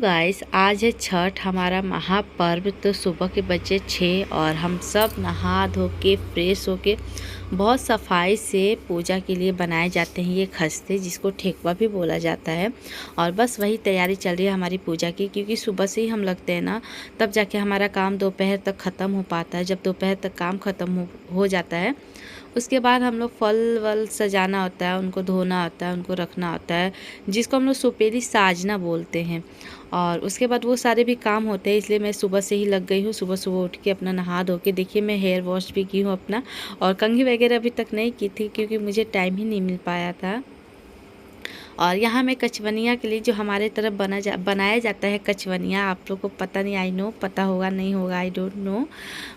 Guys, आज है छठ, हमारा महापर्व। तो सुबह के बजे 6 और हम सब नहा धो के फ्रेश होके बहुत सफाई से पूजा के लिए बनाए जाते हैं ये खस्ते, जिसको ठेकुआ भी बोला जाता है। और बस वही तैयारी चल रही है हमारी पूजा की, क्योंकि सुबह से ही हम लगते हैं ना, तब जाके हमारा काम दोपहर तक ख़त्म हो पाता है। जब दोपहर तक काम ख़त्म हो जाता है, उसके बाद हम लोग फल वल सजाना होता है, उनको धोना होता है, उनको रखना होता है, जिसको हम लोग सुपेली साजना बोलते हैं। और उसके बाद वो सारे भी काम होते हैं, इसलिए मैं सुबह से ही लग गई हूँ। सुबह सुबह उठ के अपना नहा धो के, देखिए मैं हेयर वॉश भी की हूँ अपना, और कंघी वगैरह अभी तक नहीं की थी क्योंकि मुझे टाइम ही नहीं मिल पाया था। और यहाँ मैं कचवनिया के लिए, जो हमारे तरफ बनाया जाता है कचवनिया, आप लोग को पता नहीं, आई नो पता होगा नहीं होगा, आई डोंट नो,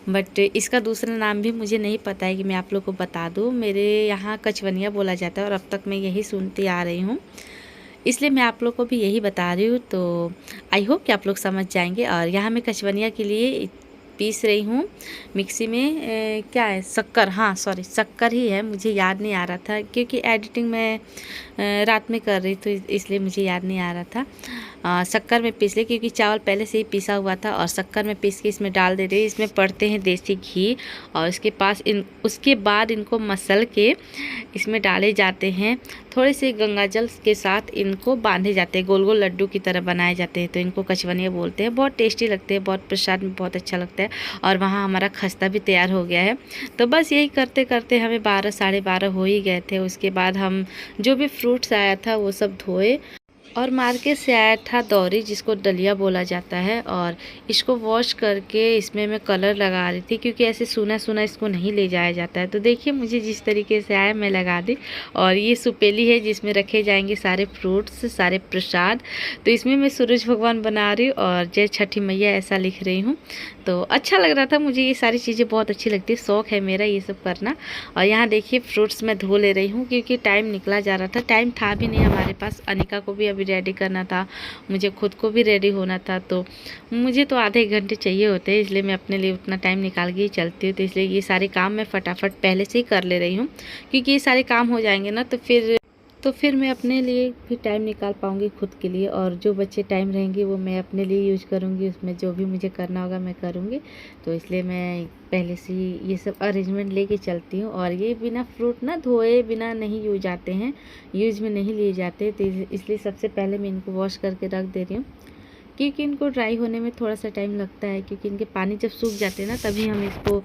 बट इसका दूसरा नाम भी मुझे नहीं पता है कि मैं आप लोग को बता दूँ। मेरे यहाँ कचवनिया बोला जाता है और अब तक मैं यही सुनती आ रही हूँ, इसलिए मैं आप लोग को भी यही बता रही हूँ। तो आई होप कि आप लोग समझ जाएंगे। और यहाँ मैं कचवनिया के लिए पीस रही हूँ मिक्सी में, क्या है, शक्कर, हाँ सॉरी शक्कर ही है, मुझे याद नहीं आ रहा था क्योंकि एडिटिंग मैं रात में कर रही थी, इसलिए मुझे याद नहीं आ रहा था। शक्कर में पीस ले, क्योंकि चावल पहले से ही पीसा हुआ था, और शक्कर में पीस के इसमें डाल दे रही। इसमें पड़ते हैं देसी घी, और उसके बाद इनको मसल के इसमें डाले जाते हैं। थोड़े से गंगा जल के साथ इनको बांधे जाते हैं, गोल गोल लड्डू की तरह बनाए जाते हैं। तो इनको कचवनिया बोलते हैं। बहुत टेस्टी लगते हैं, बहुत प्रसाद में बहुत अच्छा लगता है। और वहाँ हमारा खस्ता भी तैयार हो गया है। तो बस यही करते करते हमें 12 साढ़े 12 हो ही गए थे। उसके बाद हम जो भी फ्रूट्स आया था वो सब धोए, और मार्केट से आया था दौरी, जिसको दलिया बोला जाता है। और इसको वॉश करके इसमें मैं कलर लगा रही थी, क्योंकि ऐसे सूना सूना इसको नहीं ले जाया जाता है। तो देखिए मुझे जिस तरीके से आया मैं लगा दी। और ये सुपेली है जिसमें रखे जाएंगे सारे फ्रूट्स, सारे प्रसाद। तो इसमें मैं सूरज भगवान बना रही हूँ और जय छठी मैया ऐसा लिख रही हूँ। तो अच्छा लग रहा था मुझे, ये सारी चीज़ें बहुत अच्छी लगती है, शौक़ है मेरा ये सब करना। और यहाँ देखिए फ्रूट्स मैं धो ले रही हूँ, क्योंकि टाइम निकला जा रहा था, टाइम था भी नहीं हमारे पास। अनिका को भी अभी रेडी करना था, मुझे खुद को भी रेडी होना था, तो मुझे तो आधे 1 घंटे चाहिए होते हैं, इसलिए मैं अपने लिए उतना टाइम निकाल के ही चलती हूँ। तो इसलिए ये सारे काम मैं फटाफट पहले से ही कर ले रही हूँ, क्योंकि ये सारे काम हो जाएंगे ना तो फिर मैं अपने लिए भी टाइम निकाल पाऊँगी खुद के लिए। और जो बच्चे टाइम रहेंगे वो मैं अपने लिए यूज करूँगी, उसमें जो भी मुझे करना होगा मैं करूँगी। तो इसलिए मैं पहले से ही ये सब अरेंजमेंट लेके चलती हूँ। और ये बिना फ्रूट ना धोए बिना नहीं यूज आते हैं, यूज में नहीं लिए जाते। तो इसलिए सबसे पहले मैं इनको वॉश करके रख दे रही हूँ, क्योंकि इनको ड्राई होने में थोड़ा सा टाइम लगता है, क्योंकि इनके पानी जब सूख जाते हैं ना, तभी हम इसको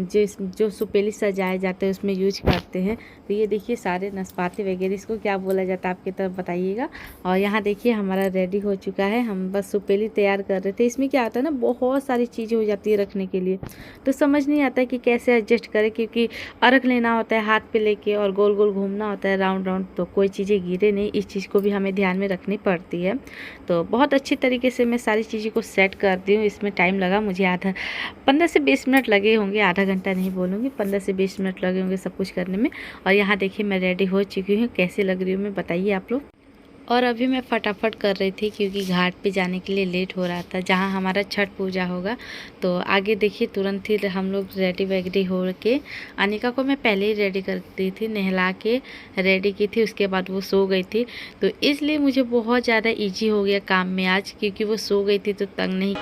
जो सुपेली सजाए जाते हैं उसमें यूज करते हैं। तो ये देखिए सारे नाशपाती वगैरह, इसको क्या बोला जाता है आपकी तरफ बताइएगा। और यहाँ देखिए हमारा रेडी हो चुका है, हम बस सुपेली तैयार कर रहे थे। इसमें क्या आता है ना, बहुत सारी चीज़ें हो जाती है रखने के लिए, तो समझ नहीं आता है कि कैसे एडजस्ट करें, क्योंकि अर्घ लेना होता है हाथ पे लेके, और गोल गोल घूमना होता है राउंड राउंड, तो कोई चीज़ें गिरे नहीं, इस चीज़ को भी हमें ध्यान में रखनी पड़ती है। तो बहुत अच्छी तरीके से मैं सारी चीज़ों को सेट करती हूँ। इसमें टाइम लगा मुझे 15 से 20 मिनट लगे होंगे, आधा घंटा नहीं बोलूँगी, 15 से 20 मिनट लगे होंगे सब कुछ करने में। और यहाँ देखिए मैं रेडी हो चुकी हूँ, कैसे लग रही हूँ मैं बताइए आप लोग। और अभी मैं फटाफट कर रही थी, क्योंकि घाट पे जाने के लिए लेट हो रहा था, जहाँ हमारा छठ पूजा होगा। तो आगे देखिए तुरंत ही हम लोग रेडी वैडी हो के, अनिका को मैं पहले ही रेडी कर दी थी, नहला के रेडी की थी, उसके बाद वो सो गई थी। तो इसलिए मुझे बहुत ज़्यादा ईजी हो गया काम में आज, क्योंकि वो सो गई थी तो तंग नहीं।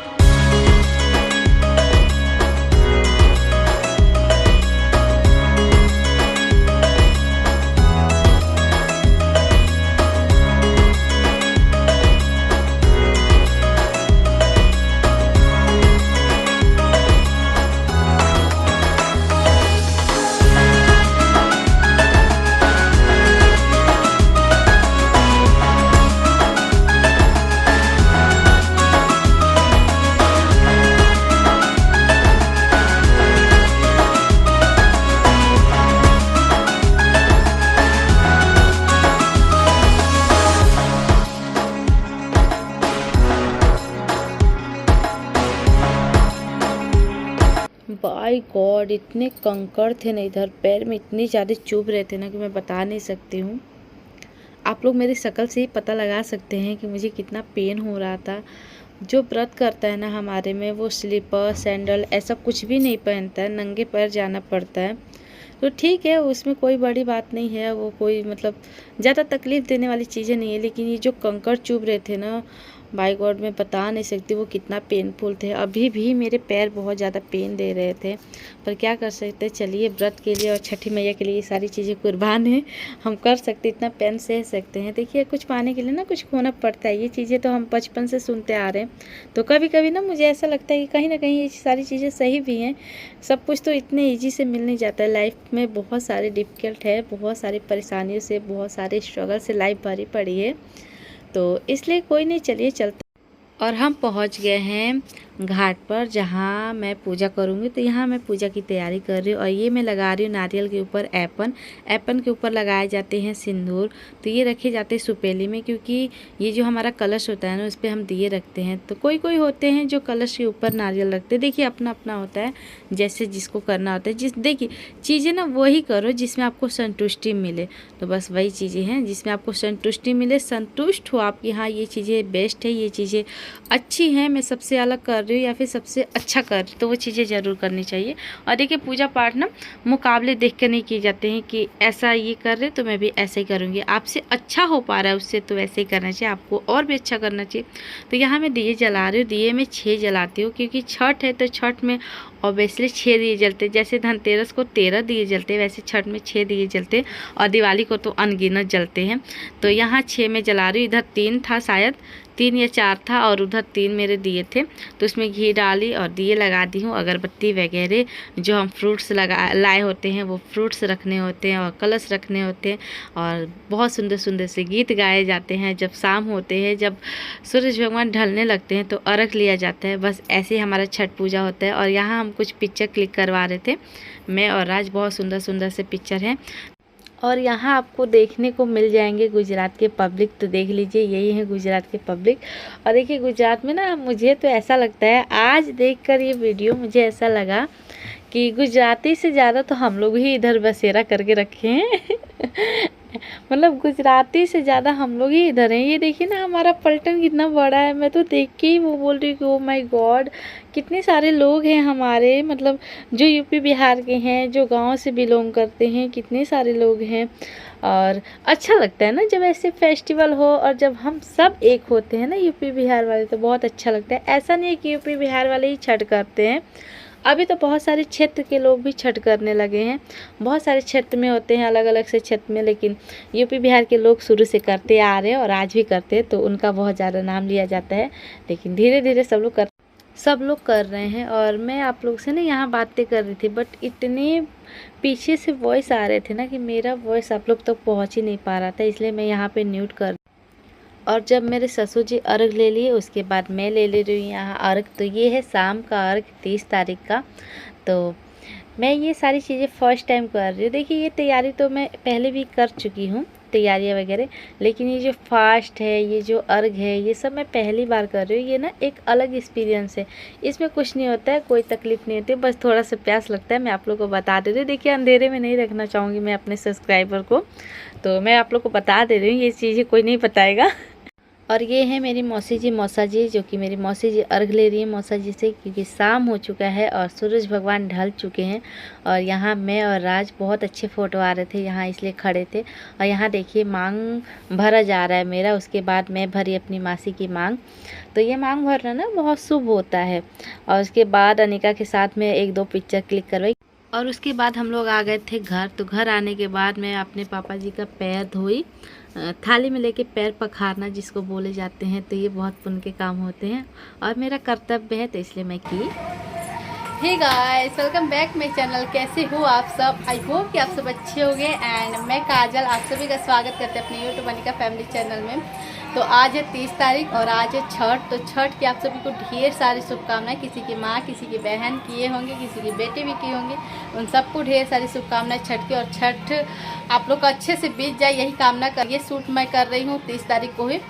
बाय गॉड, इतने कंकड़ थे ना इधर, पैर में इतने ज़्यादा चुभ रहे थे ना कि मैं बता नहीं सकती हूँ। आप लोग मेरी शक्ल से ही पता लगा सकते हैं कि मुझे कितना पेन हो रहा था। जो व्रत करता है ना हमारे में, वो स्लीपर सैंडल ऐसा कुछ भी नहीं पहनता है, नंगे पैर जाना पड़ता है। तो ठीक है, उसमें कोई बड़ी बात नहीं है, वो कोई मतलब ज़्यादा तकलीफ़ देने वाली चीज़ें नहीं है। लेकिन ये जो कंकड़ चुभ रहे थे ना, बाय गॉड मैं बता नहीं सकती वो कितना पेनफुल थे। अभी भी मेरे पैर बहुत ज़्यादा पेन दे रहे थे, पर क्या कर सकते। चलिए, व्रत के लिए और छठी मैया के लिए ये सारी चीज़ें कुर्बान हैं, हम कर सकते, इतना पेन सह सकते हैं। देखिए, कुछ पाने के लिए ना कुछ खोना पड़ता है, ये चीज़ें तो हम बचपन से सुनते आ रहे हैं। तो कभी कभी ना मुझे ऐसा लगता है कि कहीं ना कहीं ये सारी चीज़ें सही भी हैं। सब कुछ तो इतने ईजी से मिल नहीं जाता है, लाइफ में बहुत सारे डिफ़िकल्ट है, बहुत सारी परेशानियों से, बहुत सारे स्ट्रगल से लाइफ भरी पड़ी है। तो इसलिए कोई नहीं, चलिए चलते। और हम पहुंच गए हैं घाट पर, जहां मैं पूजा करूंगी। तो यहाँ मैं पूजा की तैयारी कर रही हूँ और ये मैं लगा रही हूँ नारियल के ऊपर ऐपन। ऐपन के ऊपर लगाए जाते हैं सिंदूर। तो ये रखे जाते हैं सुपेली में, क्योंकि ये जो हमारा कलश होता है ना, उस पर हम दिए रखते हैं। तो कोई कोई होते हैं जो कलश के ऊपर नारियल रखते हैं। देखिए, अपना अपना होता है, जैसे जिसको करना होता है। देखिए, चीज़ें ना वही करो जिसमें आपको संतुष्टि मिले। तो बस वही चीज़ें हैं जिसमें आपको संतुष्टि मिले, संतुष्ट हो आप कि हाँ ये चीज़ें बेस्ट है, ये चीज़ें अच्छी हैं, मैं सबसे अलग कर रही हूँ या फिर सबसे अच्छा कर रही हूँ, तो वो चीज़ें ज़रूर करनी चाहिए। और देखिए, पूजा पाठ ना मुकाबले देख कर नहीं किए जाते हैं कि ऐसा ये कर रहे तो मैं भी ऐसे ही करूँगी। आपसे अच्छा हो पा रहा है उससे, तो वैसे ही करना चाहिए, आपको और भी अच्छा करना चाहिए। तो यहाँ मैं दिए जला रही हूँ। दिए में 6 जलाती हूँ, क्योंकि छठ है तो छठ में ऑब्वियसली 6 दिए जलते। जैसे धनतेरस को 13 दिए जलते, वैसे छठ में 6 दिए जलते, और दिवाली को तो अनगिनत जलते हैं। तो यहाँ 6 में जला रही हूँ। इधर 3 था, शायद 3 या 4 था, और उधर 3 मेरे दिए थे। तो उसमें घी डाली और दिए लगा दी हूँ। अगरबत्ती वगैरह जो हम फ्रूट्स लाए होते हैं, वो फ्रूट्स रखने होते हैं और कलश रखने होते हैं। और बहुत सुंदर सुंदर से गीत गाए जाते हैं। जब शाम होते हैं, जब सूरज भगवान ढलने लगते हैं, तो अर्घ लिया जाता है। बस ऐसे ही हमारा छठ पूजा होता है। और यहाँ हम कुछ पिक्चर क्लिक करवा रहे थे, मैं और राज। बहुत सुंदर सुंदर से पिक्चर हैं। और यहाँ आपको देखने को मिल जाएंगे गुजरात के पब्लिक। तो देख लीजिए, यही है गुजरात के पब्लिक। और देखिए, गुजरात में ना मुझे तो ऐसा लगता है, आज देखकर ये वीडियो मुझे ऐसा लगा कि गुजराती से ज़्यादा तो हम लोग ही इधर बसेरा करके रखे हैं। मतलब गुजराती से ज़्यादा हम लोग ही इधर हैं। ये देखिए ना, हमारा पलटन कितना बड़ा है। मैं तो देख के ही वो बोल रही हूँ कि ओ माय गॉड, कितने सारे लोग हैं हमारे, मतलब जो यूपी बिहार के हैं, जो गांव से बिलोंग करते हैं, कितने सारे लोग हैं। और अच्छा लगता है ना जब ऐसे फेस्टिवल हो, और जब हम सब एक होते हैं ना यूपी बिहार वाले, तो बहुत अच्छा लगता है। ऐसा नहीं है कि यूपी बिहार वाले ही छठ करते हैं, अभी तो बहुत सारे क्षेत्र के लोग भी छठ करने लगे हैं। बहुत सारे क्षेत्र में होते हैं, अलग अलग से क्षेत्र में, लेकिन यूपी बिहार के लोग शुरू से करते आ रहे हैं और आज भी करते हैं, तो उनका बहुत ज़्यादा नाम लिया जाता है। लेकिन धीरे धीरे सब लोग कर रहे हैं। और मैं आप लोग से ना यहाँ बातें कर रही थी, बट इतने पीछे से वॉइस आ रहे थे ना कि मेरा वॉइस आप लोग तक पहुँच ही नहीं पा रहा था, इसलिए मैं यहाँ पे म्यूट कर। और जब मेरे ससुर जी अर्घ ले लिए, उसके बाद मैं ले रही हूँ यहाँ अर्घ। तो ये है शाम का अर्घ 30 तारीख का। तो मैं ये सारी चीज़ें फर्स्ट टाइम कर रही हूँ। देखिए, ये तैयारी तो मैं पहले भी कर चुकी हूँ, तैयारियाँ वगैरह, लेकिन ये जो फास्ट है, ये जो अर्घ है, ये सब मैं पहली बार कर रही हूँ। ये ना एक अलग एक्सपीरियंस है। इसमें कुछ नहीं होता है, कोई तकलीफ़ नहीं होती, बस थोड़ा सा प्यास लगता है। मैं आप लोग को बता दे रही हूँ। देखिए, अंधेरे में नहीं रखना चाहूँगी मैं अपने सब्सक्राइबर को, तो मैं आप लोग को बता दे रही हूँ, ये चीज़ें कोई नहीं बताएगा। और ये है मेरी मौसा जी, जो कि मेरी मौसी जी अर्घ ले रही है मौसा जी से, क्योंकि शाम हो चुका है और सूरज भगवान ढल चुके हैं। और यहाँ मैं और राज बहुत अच्छे फ़ोटो आ रहे थे यहाँ, इसलिए खड़े थे। और यहाँ देखिए, मांग भरा जा रहा है मेरा, उसके बाद मैं भरी अपनी मासी की मांग। तो ये मांग भरना ना बहुत शुभ होता है। और उसके बाद अनिका के साथ में 1-2 पिक्चर क्लिक करवाई। और उसके बाद हम लोग आ गए थे घर। तो घर आने के बाद मैं अपने पापा जी का पैर धोई, थाली में लेके पैर पखारना जिसको बोले जाते हैं। तो ये बहुत पुण्य के काम होते हैं और मेरा कर्तव्य है, तो इसलिए मैं की। Hey guys, welcome back my channel. कैसे हो आप सब? आई होप कि आप सब अच्छे होंगे। एंड मैं काजल आप सभी का स्वागत करते हैं अपने यूट्यूब अनिका फैमिली चैनल में। तो आज है 30 तारीख और आज है छठ। तो छठ की आप सभी को ढेर सारी शुभकामनाएं। किसी की माँ, किसी की बहन किए होंगे, किसी की बेटे भी किए होंगे, उन सबको ढेर सारी शुभकामनाएं छठ की। और छठ आप लोग का अच्छे से बीत जाए, यही कामना कर। ये शूट मैं कर रही हूँ 30 तारीख को ही।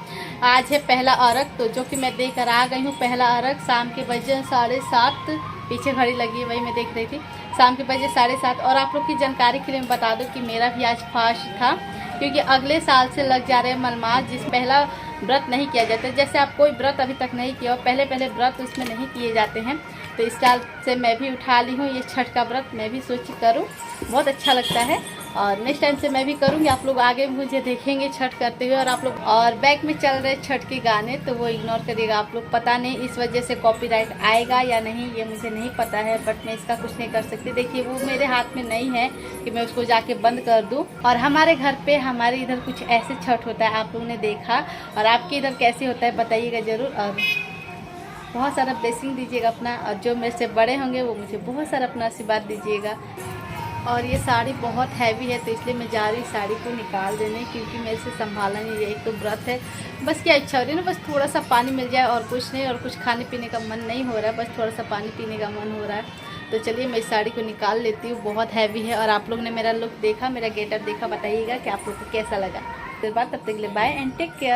आज है पहला अर्घ, तो जो कि मैं देकर आ गई हूँ। पहला अर्घ शाम के बजे 7:30, पीछे घड़ी लगी है वही मैं देख रही थी, शाम के बजे 7:30। और आप लोग की जानकारी के लिए मैं बता दूं कि मेरा भी आज फास्ट था, क्योंकि अगले साल से लग जा रहे हैं मलमास, जिस पहला व्रत नहीं किया जाता। जैसे आप कोई व्रत अभी तक नहीं किया हो, पहले व्रत उसमें नहीं किए जाते हैं, तो इस साल से मैं भी उठा ली हूँ ये छठ का व्रत। मैं भी सोची करूँ, बहुत अच्छा लगता है। और नेक्स्ट टाइम से मैं भी करूँगी। आप लोग आगे मुझे देखेंगे छठ करते हुए, और आप लोग और बैक में चल रहे छठ के गाने तो वो इग्नोर करिएगा आप लोग। पता नहीं इस वजह से कॉपीराइट आएगा या नहीं, ये मुझे नहीं पता है, बट मैं इसका कुछ नहीं कर सकती। देखिए वो मेरे हाथ में नहीं है कि मैं उसको जाके बंद कर दूं। और हमारे घर पे हमारे इधर कुछ ऐसे छठ होता है, आप लोगों ने देखा, और आपके इधर कैसे होता है बताइएगा ज़रूर। और बहुत सारा ब्लेसिंग दीजिएगा अपना, और जो मेरे से बड़े होंगे वो मुझे बहुत सारा अपना आशीर्वाद दीजिएगा। और ये साड़ी बहुत हैवी है तो इसलिए मैं जा रही साड़ी को निकाल देने, क्योंकि मेरे से संभाला नहीं है। एक तो व्रत है, बस क्या इच्छा हो रही है ना, बस थोड़ा सा पानी मिल जाए और कुछ नहीं, और कुछ खाने पीने का मन नहीं हो रहा है, बस थोड़ा सा पानी पीने का मन हो रहा है। तो चलिए मैं इस साड़ी को निकाल लेती हूँ, बहुत हैवी है। और आप लोग ने मेरा लुक देखा, मेरा गेटअप देखा, बताइएगा कि आप लोग को कैसा लगा। फिर बात, तब तक के लिए बाय एंड टेक केयर।